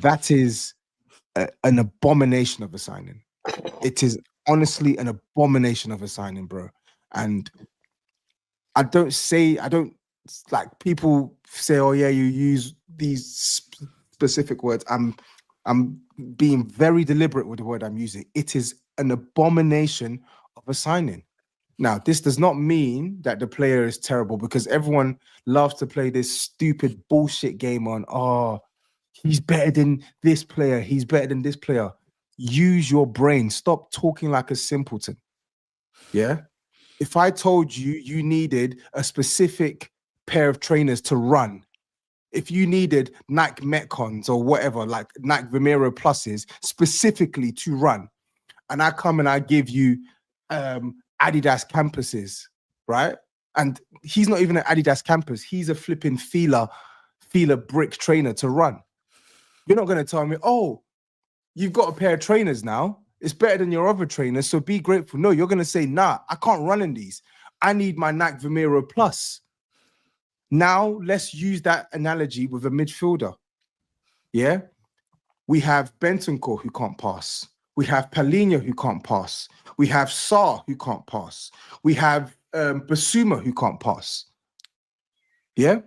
that is an abomination of a signing. It is honestly an abomination of a signing, bro. And I don't like people say, oh yeah, you use these specific words. I'm being very deliberate with the word I'm using. It is an abomination of a signing. Now, this does not mean that the player is terrible, because everyone loves to play this stupid bullshit game on, oh, he's better than this player. He's better than this player. Use your brain. Stop talking like a simpleton. Yeah? If I told you you needed a specific pair of trainers to run, if you needed Nike Metcons or whatever, like Nike Vomero Pluses specifically to run, and I come and I give you Adidas Campuses, right? And he's not even an Adidas Campus. He's a flipping Fila brick trainer to run. You're not going to tell me, oh, you've got a pair of trainers now. It's better than your other trainers, so be grateful. No, you're going to say, nah, I can't run in these. I need my Nike Vomero Plus. Now, let's use that analogy with a midfielder. Yeah? We have Bentancur who can't pass. We have Palhinha who can't pass. We have Sarr who can't pass. We have Basuma who can't pass. Yeah?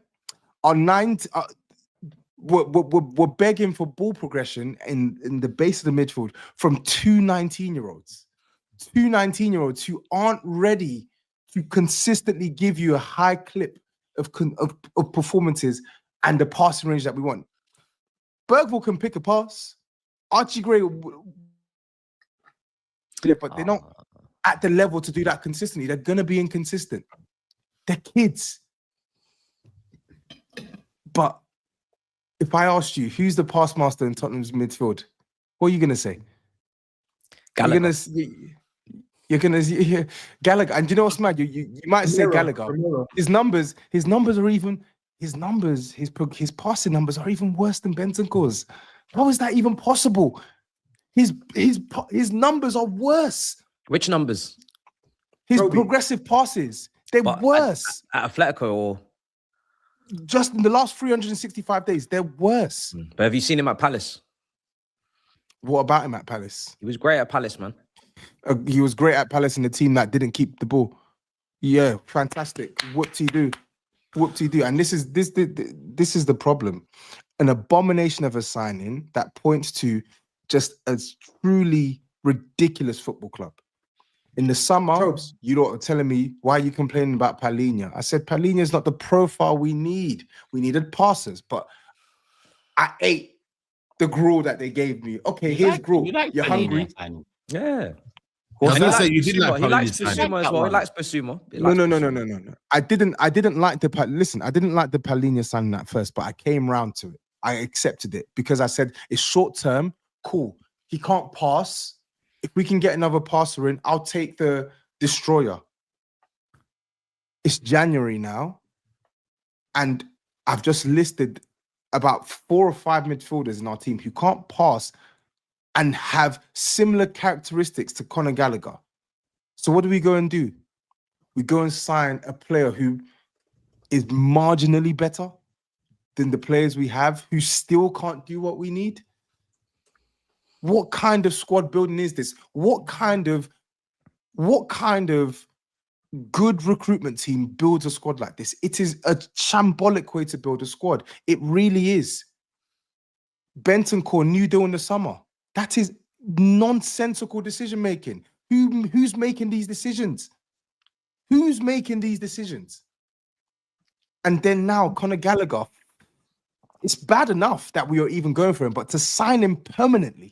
We're begging for ball progression in the base of the midfield from two 19-year-olds. Two 19-year-olds who aren't ready to consistently give you a high clip of performances and the passing range that we want. Bergvall can pick a pass. Archie Gray, but they're not at the level to do that consistently. They're going to be inconsistent. They're kids. But if I asked you, who's the pass master in Tottenham's midfield, what are you going to say? Gallagher. You're gonna Gallagher, and you know what's mad? You might say Gallagher. His passing numbers are even worse than Bentancur's. How is that even possible? His numbers are worse. Which numbers? His progressive passes, they're worse. At Atletico or just in the last 365 days, they're worse. But have you seen him at Palace? What about him at Palace? He was great at Palace, man. He was great at Palace in the team that didn't keep the ball. Yeah, fantastic. Whoop-de-doo. And this is the problem. An abomination of a signing that points to just a truly ridiculous football club. In the summer, Tobs, you lot are telling me, why are you complaining about Palhinha? I said, Palhinha is not the profile we need. We needed passers, but I ate the gruel that they gave me. Okay, here's gruel. You're hungry. Yeah. I didn't say you did like He likes Basuma as well. He likes Basuma. No. I didn't like the Palhinha signing at first, but I came round to it. I accepted it because I said it's short term. Cool. He can't pass. If we can get another passer in, I'll take the destroyer. It's January now, and I've just listed about 4 or 5 midfielders in our team who can't pass and have similar characteristics to Conor Gallagher. So what do we go and do? We go and sign a player who is marginally better than the players we have, who still can't do what we need. What kind of squad building is this? What kind of good recruitment team builds a squad like this? It is a shambolic way to build a squad. It really is. Bentancur, new deal in the summer. That is nonsensical decision making. Who's making these decisions? Who's making these decisions? And then now Conor Gallagher. It's bad enough that we are even going for him, but to sign him permanently,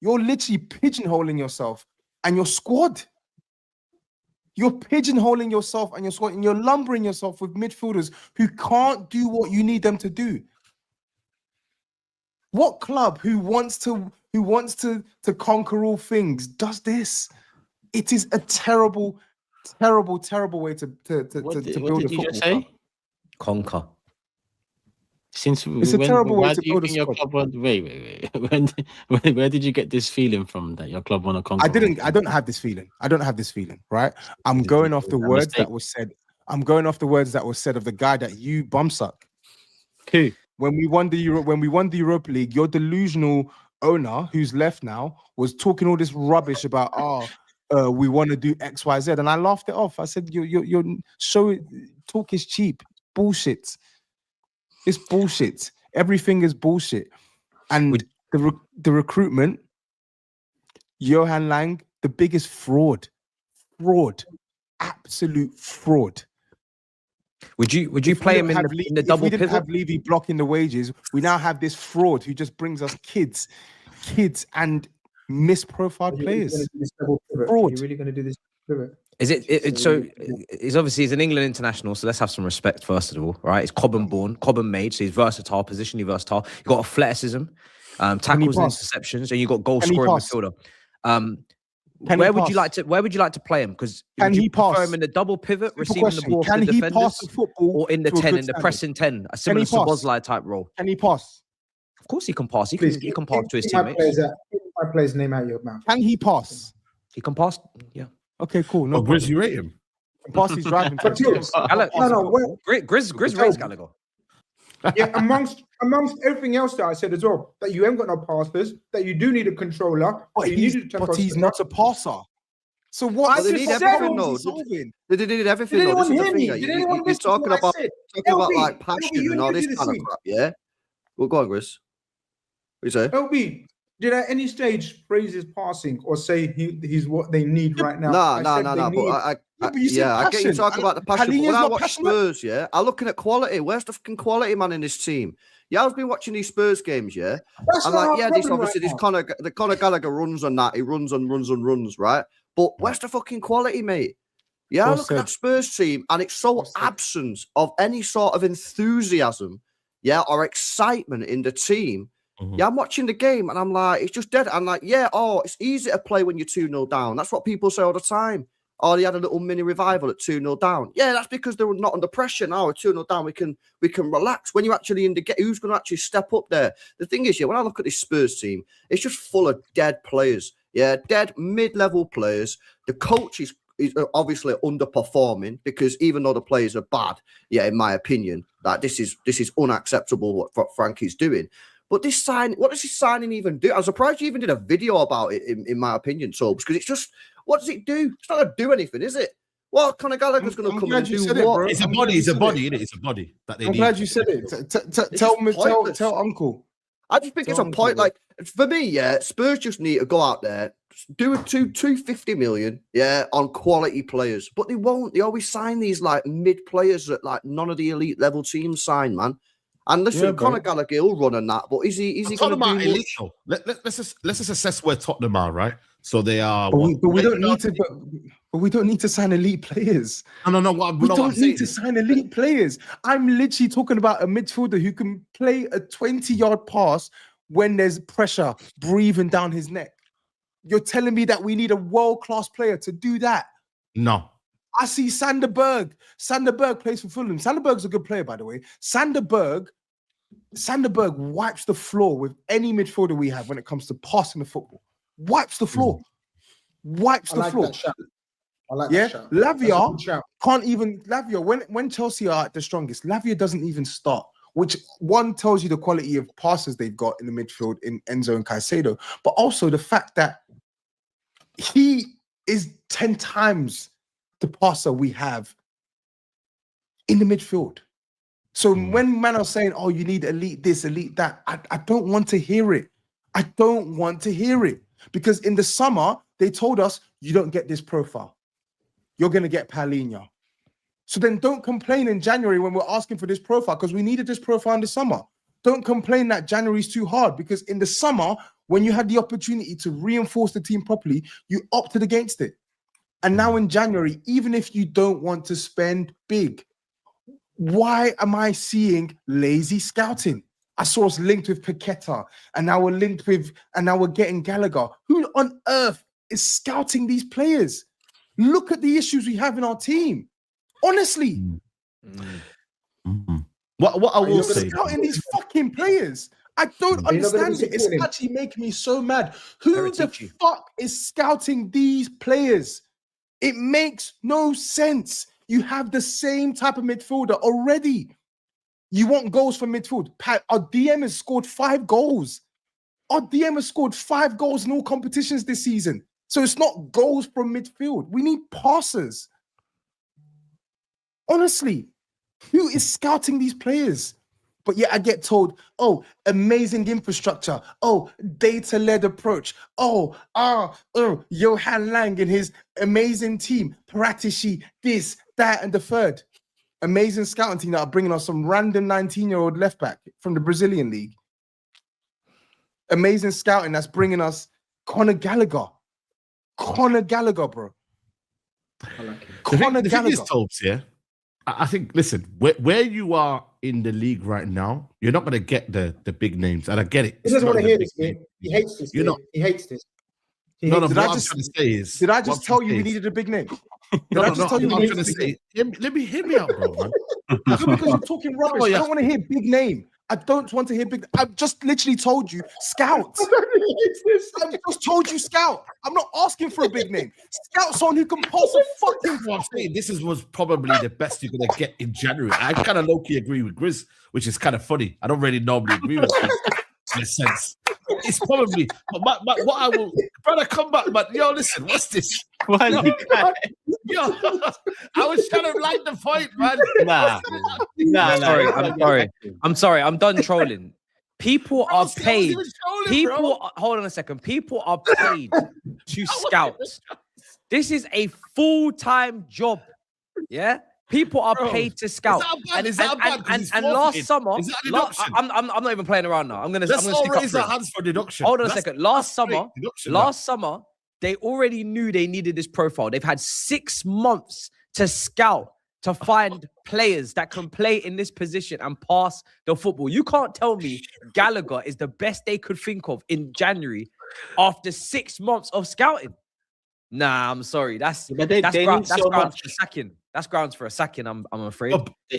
you're literally pigeonholing yourself and your squad. You're pigeonholing yourself and your squad, and you're lumbering yourself with midfielders who can't do what you need them to do. What club who wants to conquer all things does this? It is a terrible way to build a football club. Conquer. Since it's a terrible way to build a squad. Wait. Where did you get this feeling from that your club want to conquer? I don't have this feeling. Right? I'm going off the words that was said. I'm going off the words that was said of the guy that you bumsuck. Who? when we won the Europa League, your delusional owner, who's left now, was talking all this rubbish about we want to do X, Y, Z, and I laughed it off. I said, "Your talk is cheap, bullshit. It's bullshit. Everything is bullshit." And the recruitment, Johan Lang, the biggest fraud, absolute fraud. Would you play him in the double If we didn't pivot? have Levy blocking the wages, we now have this fraud who just brings us kids and misprofiled players. Fraud. Are you really going to do this pivot? Is it so? He's obviously he's an England international, so let's have some respect first of all, right? He's Cobham born, Cobham made, so he's versatile, positionally versatile. You've got athleticism, tackles and interceptions, and you've got goal scoring midfielder. Where would you like to play him? Because would you prefer him in the double pivot, receiving the ball from the defenders, or in the 10, in the pressing 10, a similar Szoboszlai type role? Can he pass? Of course he can pass. He can pass to his teammates. My player's name out your mouth. Can he pass? He can pass. Yeah. Okay, cool. No, Grizz, you rate him? Pass his driving. Grizz rates Gallagher. Yeah, amongst everything else that I said as well, that you ain't got no passers, that you do need a controller, but he's not a passer. So what? They need everything, though. They need everything. This is the thing. You're talking about like passion and all this kind of crap. Yeah. Well, go on, Grizz. What you say? LB, did at any stage praise his passing or say he's what they need right now? No. But I get you talking about the passion. But when I watch Spurs, I'm looking at quality. Where's the fucking quality, man, in this team? Yeah, I've been watching these Spurs games, I'm like, this Conor Gallagher runs on that. He runs, right? But where's the fucking quality, mate? Yeah, I look at that Spurs team, and it's so absence of any sort of enthusiasm, or excitement in the team. Mm-hmm. Yeah, I'm watching the game, and I'm like, it's just dead. I'm like, it's easy to play when you're 2-0 down. That's what people say all the time. Oh, they had a little mini revival at 2-0 down. Yeah, that's because they were not under pressure. Now we're 2-0 down. We can relax. When you're actually in the game, who's going to actually step up there? The thing is, when I look at this Spurs team, it's just full of dead players. Yeah, dead mid-level players. The coach is obviously underperforming because even though the players are bad, in my opinion, that this is unacceptable what Frankie's doing. But this what does this signing even do? I'm surprised you even did a video about it, in my opinion, Tobs, because it's just, what does it do? It's not going to do anything, is it? Well, Conor Gallagher's going to come in and do what? It's a body, isn't it? It's a body that they need. I'm glad you said it. Tell Uncle. I just think it's a point. Like, for me, Spurs just need to go out there, do a 250 million, on quality players. But they won't. They always sign these like mid players that like none of the elite level teams sign, man. And listen, Conor Gallagher will run on that, but is he going to do much? Let's just assess where Tottenham are, right? So they are. But we don't need to. But we don't need to sign elite players. No. We don't need to sign elite players. I'm literally talking about a midfielder who can play a 20-yard pass when there's pressure breathing down his neck. You're telling me that we need a world-class player to do that? No. I see Sander Berg. Sander Berg plays for Fulham. Sander Berg's a good player, by the way. Sander Berg wipes the floor with any midfielder we have when it comes to passing the football. Wipes the floor. Wipes the floor. I like that shot. Lavia can't even. Lavia, when Chelsea are at the strongest, Lavia doesn't even start, which one tells you the quality of passes they've got in the midfield in Enzo and Caicedo, but also the fact that he is 10 times the passer we have in the midfield. So when man are saying, oh, you need elite this, elite that, I don't want to hear it. I don't want to hear it. Because in the summer, they told us, you don't get this profile. You're going to get Paulinho. So then don't complain in January when we're asking for this profile, because we needed this profile in the summer. Don't complain that January is too hard, because in the summer, when you had the opportunity to reinforce the team properly, you opted against it. And now in January, even if you don't want to spend big, why am I seeing lazy scouting? I saw us linked with Paqueta, and now we're getting Gallagher. Who on earth is scouting these players? Look at the issues we have in our team. Honestly. What I will say, scouting these fucking players. I don't understand it. It's actually making me so mad. Who the fuck is scouting these players? It makes no sense. You have the same type of midfielder already. You want goals from midfield. Our DM has scored 5 goals. Our DM has scored 5 goals in all competitions this season. So it's not goals from midfield. We need passers. Honestly, who is scouting these players? But yeah, I get told, oh, amazing infrastructure. Oh, data-led approach. Johan Lang and his amazing team. Paratici, this, that, and the third. Amazing scouting team that are bringing us some random 19-year-old left back from the Brazilian league. Amazing scouting that's bringing us Conor Gallagher. Conor Gallagher, bro. I like it. Conor The thing is, Gallagher. Tobs, yeah. I think, listen, where you are in the league right now, you're not going to get the big names, and I get it. He doesn't want to the hear big this, man. names. He hates this. You're man. not- He hates this. No, hates but Did I what I'm just- trying to say is, Did I what just I'm tell trying you to we say is- needed a big name? No, I no, just no. tell you I'm we trying to needed a big say, let me hear me out, bro, man. No, because you're talking rubbish. I don't want to hear big name. I don't want to hear big. I've just literally told you, scout. he hates this. I've just told you, scout. I'm not asking for a big name. Scout someone who can pass a fucking. What I'm saying, this was probably the best you're gonna get in January. I kind of low-key agree with Grizz, which is kind of funny. I don't really normally agree with Grizz in a sense. It's probably, but what I will, brother, come back, but yo, listen, what's this? Why is he crying? Yo, I was trying to like the point, man. I'm sorry. I'm done trolling. People are paid. Hold on a second. People are paid to scout. This is a full-time job. Yeah. People are paid to scout. Is that bad? And last summer, is that a deduction? I'm not even playing around now. I'm gonna Let's all stick up raise for our it. hands for deduction. Hold on a That's- second. Last that's summer, great deduction, last summer, they already knew they needed this profile. They've had 6 months to scout, to find players that can play in this position and pass the football. You can't tell me Gallagher is the best they could think of in January after 6 months of scouting. Nah, I'm sorry. That's grounds for sacking. That's grounds for a sacking. I'm afraid.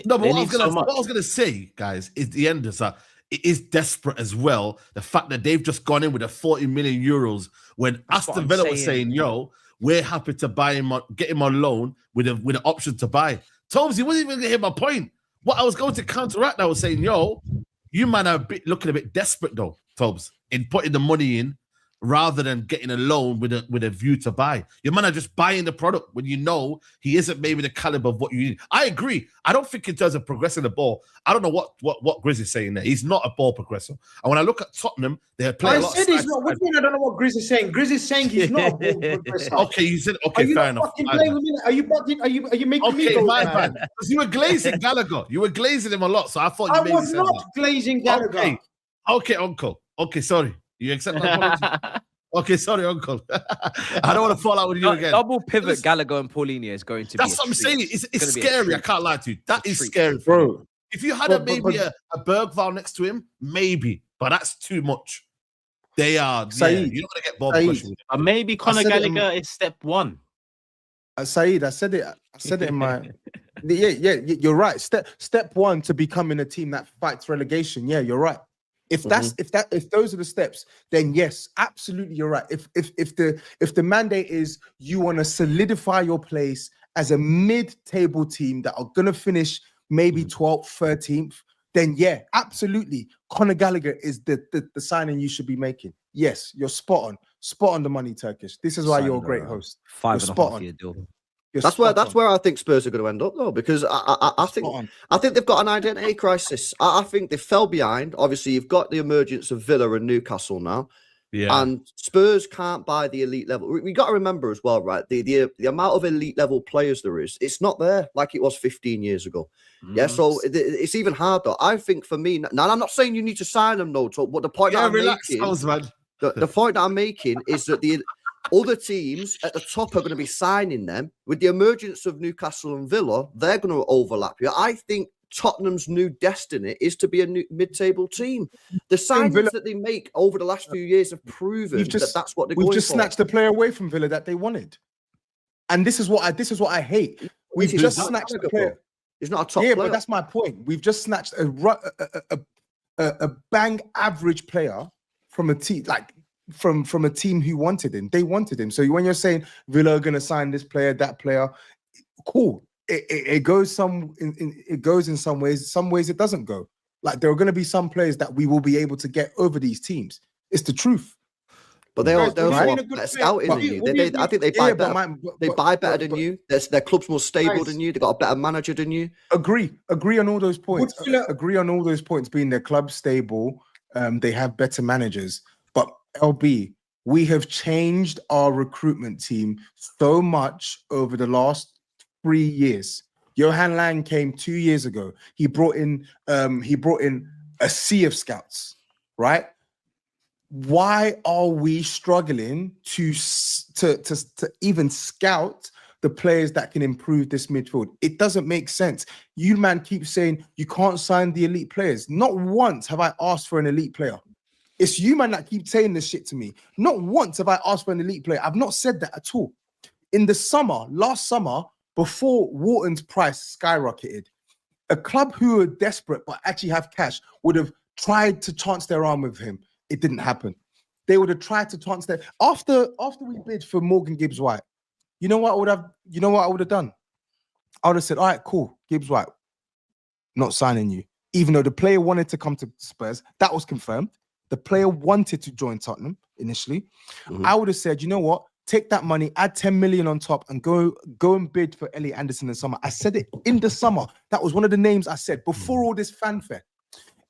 No, but what I was gonna say, guys, is the end is that it is desperate as well. The fact that they've just gone in with a 40 million euros when That's what Aston I'm Villa was saying. saying, "Yo, we're happy to buy him, get him on loan with an option to buy." Tobs, you wasn't even gonna hear my point. What I was going to counteract, I was saying, "Yo, you man are looking a bit desperate though, Tobs, in putting the money in." Rather than getting a loan with a view to buy. Your man are just buying the product when you know he isn't maybe the caliber of what you need. I agree. I don't think in terms of progressing the ball, I don't know what Grizz is saying there. He's not a ball progressor. And when I look at Tottenham, they're playing a lot said he's not. What do you mean? I don't know what Grizz is saying. Grizz is saying he's not a ball progressor. Okay, you said okay, fair enough. Are you bugging? Are you making me go my mad? bad. Because you were glazing Gallagher. You were glazing him a lot, so I thought you I maybe was said not that. glazing Gallagher. Okay, uncle. Okay, sorry. You accept my apology? Okay, sorry, uncle. I don't want to fall out with you again. Double pivot Gallagher and Paulinho is going to be. That's what I'm saying. It's scary. I can't lie to you. That is scary, bro. If you had maybe a Bergval next to him, maybe, but that's too much. They are. Saeed, you're not gonna get ball progression. Maybe Conor Gallagher is step 1. Saeed, I said it in my. Yeah, you're right. Step 1 to becoming a team that fights relegation. Yeah, you're right. If those are the steps, then yes, absolutely, you're right. If the mandate is you want to solidify your place as a mid-table team that are gonna finish maybe 12th, 13th, then yeah, absolutely, Conor Gallagher is the signing you should be making. Yes, you're spot on the money, Turkish. This is why you're a great host. 5.5-year deal. That's where I think Spurs are going to end up though, because I think they've got an identity crisis. I think they fell behind. Obviously, you've got the emergence of Villa and Newcastle now, and Spurs can't buy the elite level. We got to remember as well, right? The amount of elite level players there is, it's not there like it was 15 years ago. Yeah, so it's even harder. I think for me, now I'm not saying you need to sign them, no, but the point that I'm making, the point that I'm making is that the other teams at the top are going to be signing them. With the emergence of Newcastle and Villa, they're going to overlap you. I think Tottenham's new destiny is to be a new mid-table team. The signings that they make over the last few years have proven that's what they're going for. We've just snatched the player away from Villa that they wanted, and this is what I hate. We've just snatched the player. He's not a top player. Yeah, but that's my point. We've just snatched a bang average player from a team from a team who wanted him. They wanted him. So when you're saying Villa are going to sign this player, that player, cool. it goes it goes in some ways it doesn't go. Like there are going to be some players that we will be able to get over these teams. It's the truth. But they also right? have better scouting than you. I think they buy better. They buy better than you. Their club's more stable than you. They got a better manager than you. Agree on all those points. Agree on all those points. Being their club stable, they have better managers. But LB, we have changed our recruitment team so much over the last 3 years. Johan Lang came 2 years ago. He brought in a sea of scouts, right? Why are we struggling to even scout the players that can improve this midfield? It doesn't make sense. You man keep saying you can't sign the elite players. Not once have I asked for an elite player. It's you man that keep saying this shit to me. Not once have I asked for an elite player. I've not said that at all. In the summer, last summer, before Wharton's price skyrocketed, a club who are desperate but actually have cash would have tried to chance their arm with him. It didn't happen. They would have tried to chance their after we bid for Morgan Gibbs White. You know what I would have done? I would have said, all right, cool, Gibbs White, not signing you. Even though the player wanted to come to Spurs, that was confirmed. The player wanted to join Tottenham initially. Mm-hmm. I would have said, you know what? Take that money, add 10 million on top, and go and bid for Elliot Anderson in summer. I said it in the summer. That was one of the names I said before all this fanfare.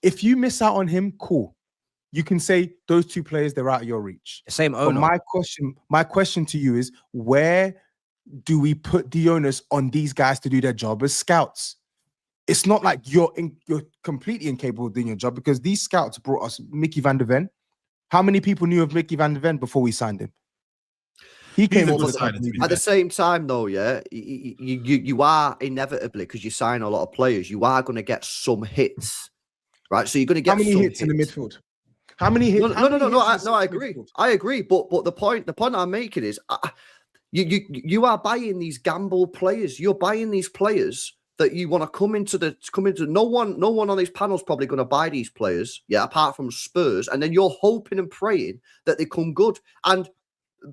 If you miss out on him, cool. You can say those two players, they're out of your reach. Same owner. But my question to you is, where do we put the onus on these guys to do their job as scouts? It's not like you're completely incapable of doing your job, because these scouts brought us Mickey van der Ven. How many people knew of Mickey van der Ven before we signed him? He came over at the same time, though. Yeah, you are inevitably, because you sign a lot of players, you are going to get some hits, right? So you're going to get how many hits in the midfield? How many hits? No, I agree. I agree. But the point I'm making is, you are buying these gamble players. You're buying these players that you want to come into. No one on these panels probably going to buy these players, yeah, apart from Spurs. And then you're hoping and praying that they come good. And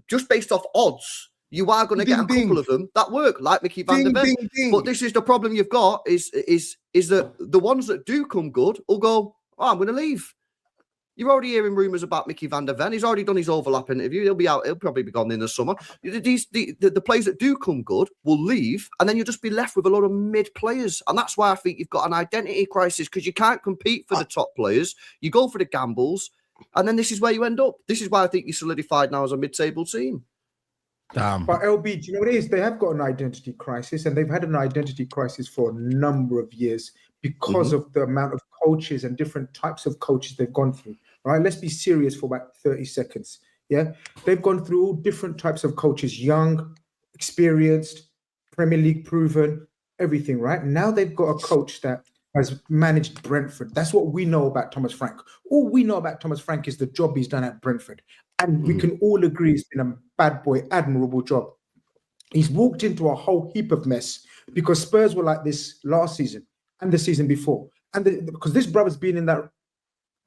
just based off odds, you are going to get a couple of them that work, like Mickey van der Ven. But this is the problem you've got: is that the ones that do come good will go, oh, I'm going to leave. You're already hearing rumours about Mickey van der Ven. He's already done his overlap interview. He'll be out. He'll probably be gone in the summer. The players that do come good will leave, and then you'll just be left with a lot of mid players. And that's why I think you've got an identity crisis, because you can't compete for the top players. You go for the gambles, and then this is where you end up. This is why I think you're solidified now as a mid-table team. Damn. But LB, do you know what it is? They have got an identity crisis, and they've had an identity crisis for a number of years because of the amount of coaches and different types of coaches they've gone through. Right, let's be serious for about 30 seconds. Yeah, they've gone through all different types of coaches, young, experienced, Premier League proven, everything. Right now, they've got a coach that has managed Brentford. That's what we know about Thomas Frank. All we know about Thomas Frank is the job he's done at Brentford, and we can all agree it's been a bad boy, admirable job. He's walked into a whole heap of mess because Spurs were like this last season and the season before, and because this brother's been in that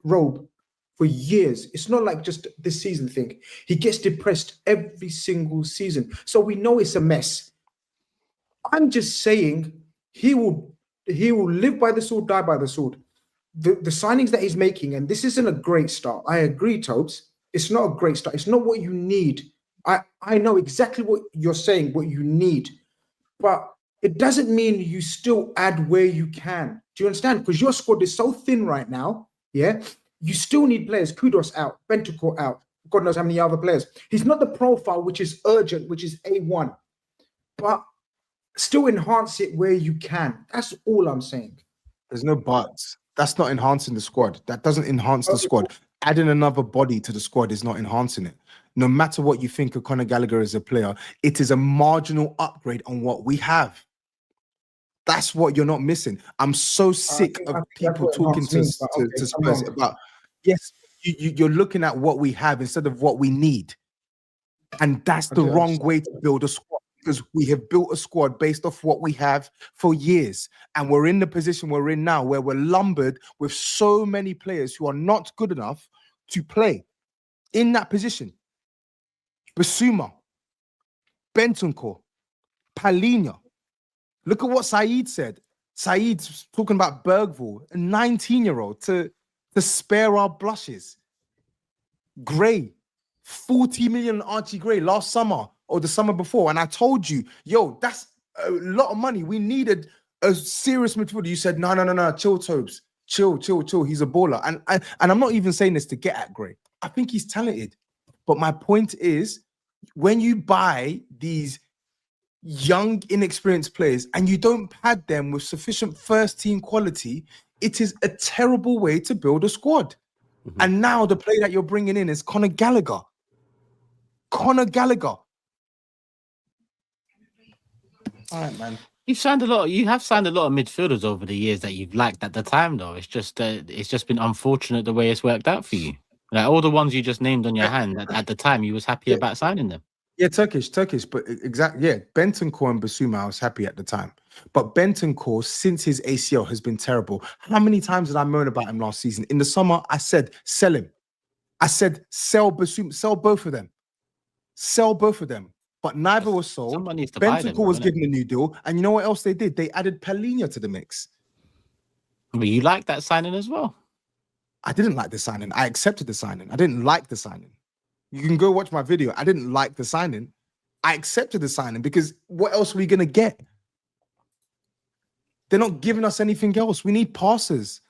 robe for years. It's not like just this season thing. He gets depressed every single season. So we know it's a mess. I'm just saying he will live by the sword, die by the sword. The signings that he's making, and this isn't a great start. I agree, Tobs. It's not a great start. It's not what you need. I know exactly what you're saying, what you need. But it doesn't mean you still add where you can. Do you understand? Because your squad is so thin right now, yeah? You still need players. Kudos out, Bentancur out. God knows how many other players. He's not the profile which is urgent, which is A1. But still enhance it where you can. That's all I'm saying. There's no buts. That's not enhancing the squad. That doesn't enhance the squad. Adding another body to the squad is not enhancing it. No matter what you think of Conor Gallagher as a player, it is a marginal upgrade on what we have. That's what you're not missing. I'm so sick of people talking to Spurs about, yes, you're looking at what we have instead of what we need. And that's the wrong way to build a squad, because we have built a squad based off what we have for years. And we're in the position we're in now, where we're lumbered with so many players who are not good enough to play in that position. Basuma, Bentancur, Palhinha. Look at what Saeed said. Saeed's talking about Bergvall, a 19-year-old, to spare our blushes. Gray, 40 million Archie Gray last summer or the summer before. And I told you, yo, that's a lot of money. We needed a serious midfielder. You said, no, chill, Tobs. Chill. He's a baller. And I'm not even saying this to get at Gray. I think he's talented. But my point is, when you buy these young, inexperienced players and you don't pad them with sufficient first team quality, it is a terrible way to build a squad. Mm-hmm. And now the player that you're bringing in is Conor Gallagher. All right, man. You have signed a lot of midfielders over the years that you've liked at the time, though. It's just been unfortunate the way it's worked out for you. Like all the ones you just named on your hand at the time, you was happy about signing them. Yeah, Turkish, but exactly. Yeah, Bentancur and Basuma, I was happy at the time. But Bentancur, since his ACL, has been terrible. How many times did I moan about him last season? In the summer, I said, sell him. I said, sell Basuma, sell both of them. But neither was sold. Bentancur was given a new deal. And you know what else they did? They added Palhinha to the mix. But you liked that signing as well. I didn't like the signing. I accepted the signing. I didn't like the signing. You can go watch my video. I didn't like the signing. I accepted the signing because what else are we going to get? They're not giving us anything else. We need passers.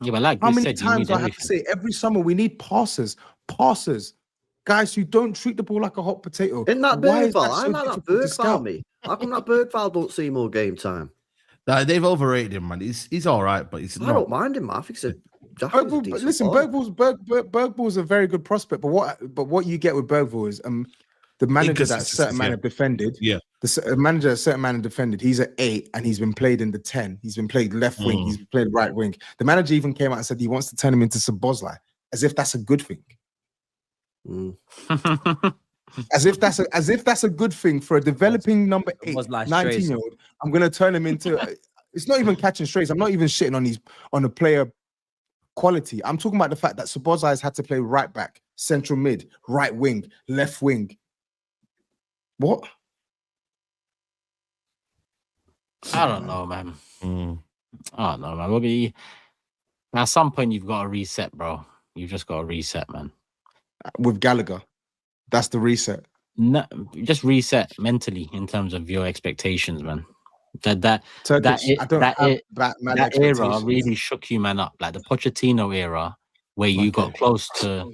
Yeah, but like how many times do I have to say every summer we need passers? Guys who don't treat the ball like a hot potato. Isn't that Bergvall? I like that Bergvall, me. How come that Bergvall don't see more game time? Nah, they've overrated him, man. He's all right, but he's not. I don't mind him, man. I think he's Bergvall's a very good prospect, but what you get with Bergvall is the manager that a certain man have defended. Yeah, the manager a certain man have defended. He's an 8 and he's been played in the 10. He's been played left wing. He's been played right wing. The manager even came out and said he wants to turn him into Szoboszlai, as if that's a good thing. As if that's a good thing for a developing number 8, 19-year-old. I'm gonna turn him into. It's not even catching strays. I'm not even shitting on the player quality. I'm talking about the fact that Szoboszlai has had to play right back, central mid, right wing, left wing. What? I don't know, man. I don't know, man. At some point, you've got to reset, bro. You've just got to reset, man. With Gallagher, that's the reset. No, just reset mentally in terms of your expectations, man. That era really shook you, man, up. Like the Pochettino era, where you got close to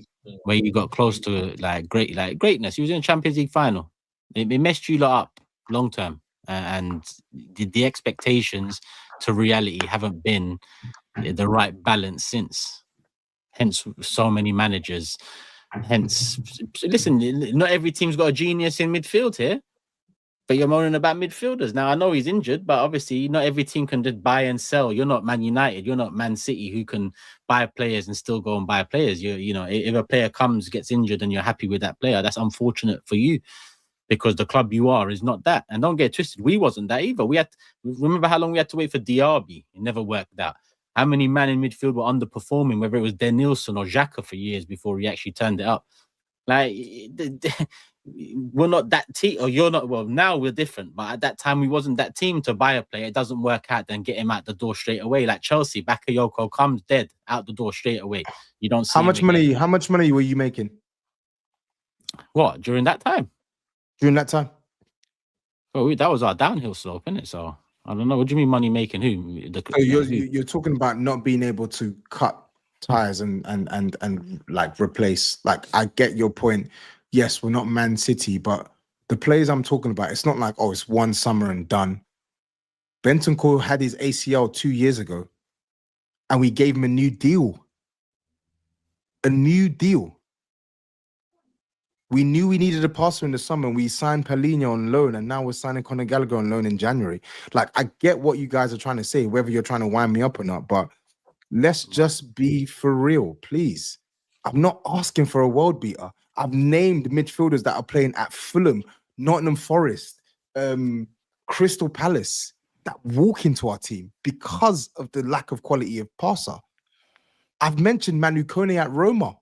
like greatness. You was in a Champions League final. It messed you lot up long term, and the expectations to reality haven't been the right balance since. Hence, so many managers. Hence, listen, not every team's got a genius in midfield here. But you're moaning about midfielders. Now, I know he's injured, but obviously not every team can just buy and sell. You're not Man United. You're not Man City who can buy players and still go and buy players. You know, if a player gets injured and you're happy with that player, that's unfortunate for you because the club you are is not that. And don't get twisted. We wasn't that either. Remember how long we had to wait for Diaby? It never worked out. How many men in midfield were underperforming, whether it was Denilson or Xhaka for years before he actually turned it up? Like, we're not that team, or you're not. Well, now we're different, but at that time we wasn't that team to buy a player. It doesn't work out, then get him out the door straight away. Like Chelsea, Bakayoko comes dead out the door straight away. You don't see how much money. How much money were you making? What during that time? Oh, that was our downhill slope, isn't it? So I don't know. What do you mean money making? Who? You're talking about not being able to cut tires and like replace. Like I get your point. Yes, we're not Man City, but the players I'm talking about, it's not like, oh, it's one summer and done. Bentancur had his ACL 2 years ago, and we gave him a new deal. We knew we needed a passer in the summer, and we signed Palhinha on loan, and now we're signing Conor Gallagher on loan in January. Like, I get what you guys are trying to say, whether you're trying to wind me up or not, but let's just be for real, please. I'm not asking for a world beater. I've named midfielders that are playing at Fulham, Nottingham Forest, Crystal Palace, that walk into our team because of the lack of quality of passer. I've mentioned Manu Kone at Roma.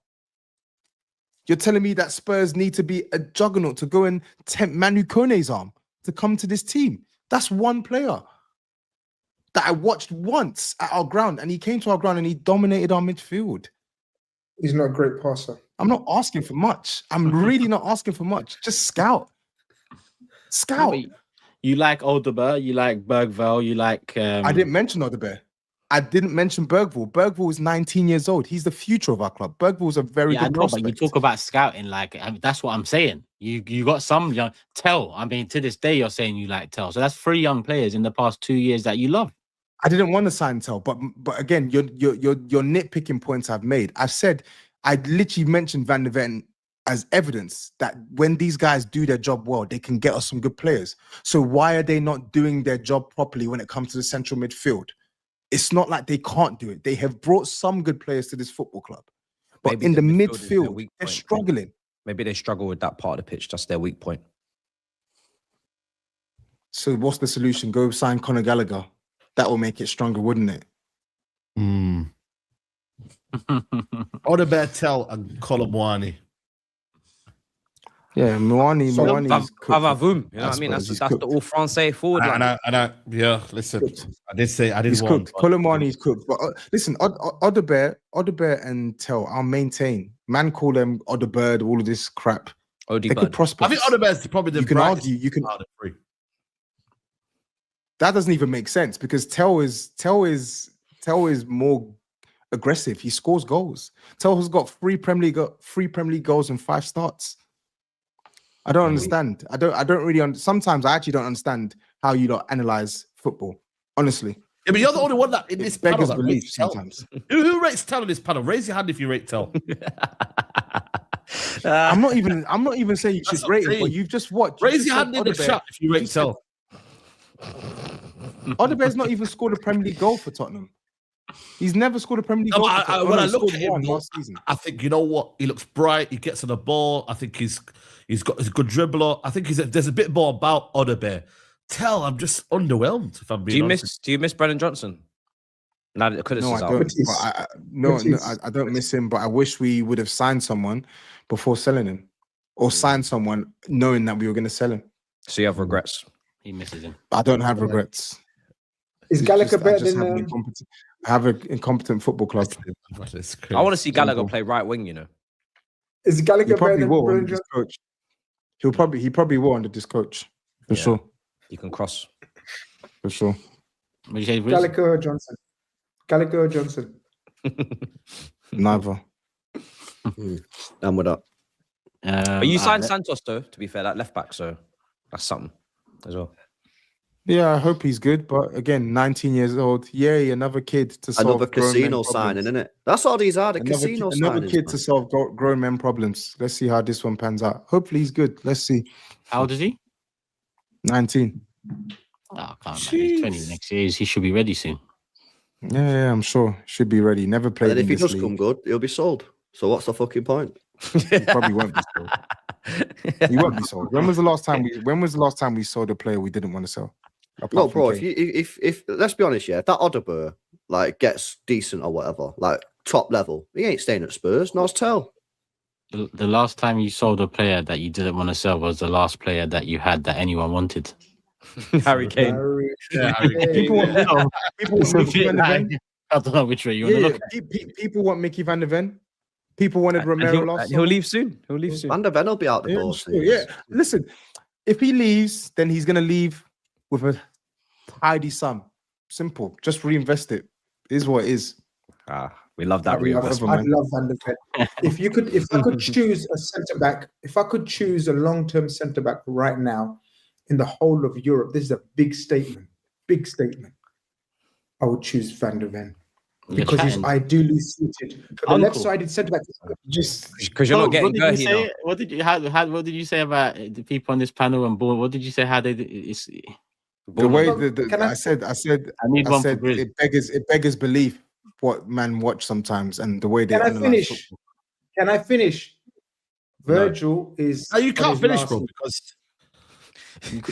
You're telling me that Spurs need to be a juggernaut to go and tempt Manu Kone's arm to come to this team. That's one player that I watched once at our ground, and he came to our ground and he dominated our midfield. He's not a great passer. I'm not asking for much. I'm really not asking for much. Just scout. You like Odegaard, you like Bergvall, you like... I didn't mention Odegaard. I didn't mention Bergvall. Bergvall is 19 years old. He's the future of our club. Bergvall is a very good prospect. But you talk about scouting, like, I mean, that's what I'm saying. You got some young... Tell, I mean, to this day, you're saying you like Tell. So that's 3 young players in the past 2 years that you love. I didn't want to sign Tell, but again, your nitpicking points I've made. I've said, I literally mentioned Van der Ven as evidence that when these guys do their job well, they can get us some good players. So why are they not doing their job properly when it comes to the central midfield? It's not like they can't do it. They have brought some good players to this football club. But maybe in the midfield, they're struggling. Maybe they struggle with that part of the pitch. That's their weak point. So what's the solution? Go sign Conor Gallagher. That will make it stronger, wouldn't it? Odegaard, Tell, and Colomwani. Yeah, Mwani's cooked. Vavavoom, you know what I mean? That's the all Francais forward line. Yeah, listen, I didn't want. Colomwani's cooked. But listen, Odegaard and Tell, I'll maintain. Man call them Odegaard, all of this crap. They're good prospects. I think Odegaard's probably the brightest. You can argue. That doesn't even make sense because Tell is more aggressive. He scores goals. Tell has got 3 Premier League goals and 5 starts. I don't understand. I don't really. Sometimes I actually don't understand how you don't analyze football. Honestly. Yeah, but you're the only one that in this panel that rates sometimes. Who rates Tell in this panel? Raise your hand if you rate Tell. I'm not even saying you should rate it, but you've just watched. Raise your hand in the chat if you rate Tell. Odegaard's not even scored a Premier League goal for Tottenham. He's never scored a Premier League goal. When I look at him last season, I think, you know what? He looks bright. He gets on the ball. I think he's a good dribbler. I think there's a bit more about Odegaard. Tell, I'm just underwhelmed. If I'm being honest. Do you miss Brennan Johnson? Now that the criticism I don't miss him. But I wish we would have signed someone before selling him, or signed someone knowing that we were going to sell him. So you have regrets. He misses him. I don't have regrets. Is Gallagher better than? I have an incompetent football club. I want to see Gallagher play right wing. You know, is Gallagher better than Brennan Johnson? Coach. He probably will under this coach for sure. He can cross for sure. Gallagher or Johnson? Gallagher or Johnson? Neither. I'm with that. But you signed Santos though, to be fair, that left back, so that's something as well. Yeah, I hope he's good. But again, 19 years old. Yay, another kid to solve another casino signing, isn't it? That's all these are. Another kid to solve grown men problems. Let's see how this one pans out. Hopefully he's good. Let's see. How old is he? 19. Oh, can't. He's 20 next year. He should be ready soon. Yeah, I'm sure. Should be ready. Never played. And if he does league. come good, he'll be sold. So what's the fucking point? He probably won't be sold. He won't be sold. When was the last time we sold a player we didn't want to sell? No, bro. If let's be honest, yeah, if that Odegaard like gets decent or whatever, like top level, he ain't staying at Spurs. No, Tell. The last time you sold a player that you didn't want to sell was the last player that you had that anyone wanted. Harry Kane. People want Mickey Van der Ven. I don't know which way you want to look. People want Mickey Van der Ven. People wanted Romero last. He'll leave soon. Van der Ven will be out the door soon. Yeah, listen. If he leaves, then he's gonna leave with a tidy sum. Simple. Just reinvest it. It is what it is. We love that reinvestment. I love Van der Ven. If I could choose a centre back, if I could choose a long-term centre back right now in the whole of Europe, this is a big statement. Big statement. I would choose Van der Ven because he's ideally suited for the left-sided centre back. Just because you're not getting Gertie. What did you say about the people on this panel and board? What did you say? How they? The way I said it beggars belief what man watch sometimes and the way they analyze football. Can I finish? Virgil is. You can't finish, bro, because.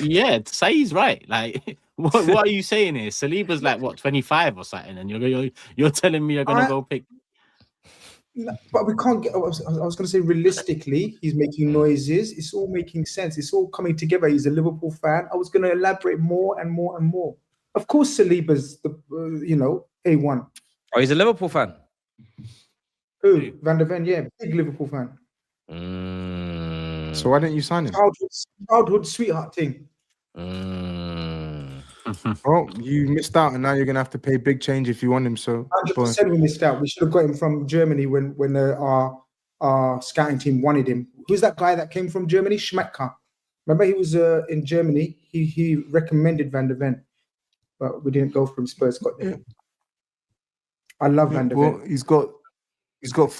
Yeah, say he's right. Like, what are you saying here? Saliba's like what 25 or something, and you're telling me you're gonna go pick. But we can't get. I was going to say realistically, he's making noises. It's all making sense. It's all coming together. He's a Liverpool fan. I was going to elaborate more and more and more. Of course, Saliba's the A1. Oh, he's a Liverpool fan. Who? Van der Ven, yeah, big Liverpool fan. So why didn't you sign him? Childhood sweetheart thing. Well, you missed out, and now you're gonna have to pay big change if you want him. So 100% we missed out. We should have got him from Germany when our scouting team wanted him. Who's that guy that came from Germany? Schmecker. Remember, he was in Germany. He recommended Van der Ven, but we didn't go for him. Spurs got him. I love Van der Ven. Well, he's got.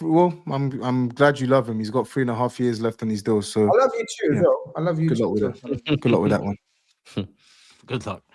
Well, I'm glad you love him. He's got 3.5 years left on his deal. So I love you too, though. I love you good too. luck with that. Good luck with that one. Good luck.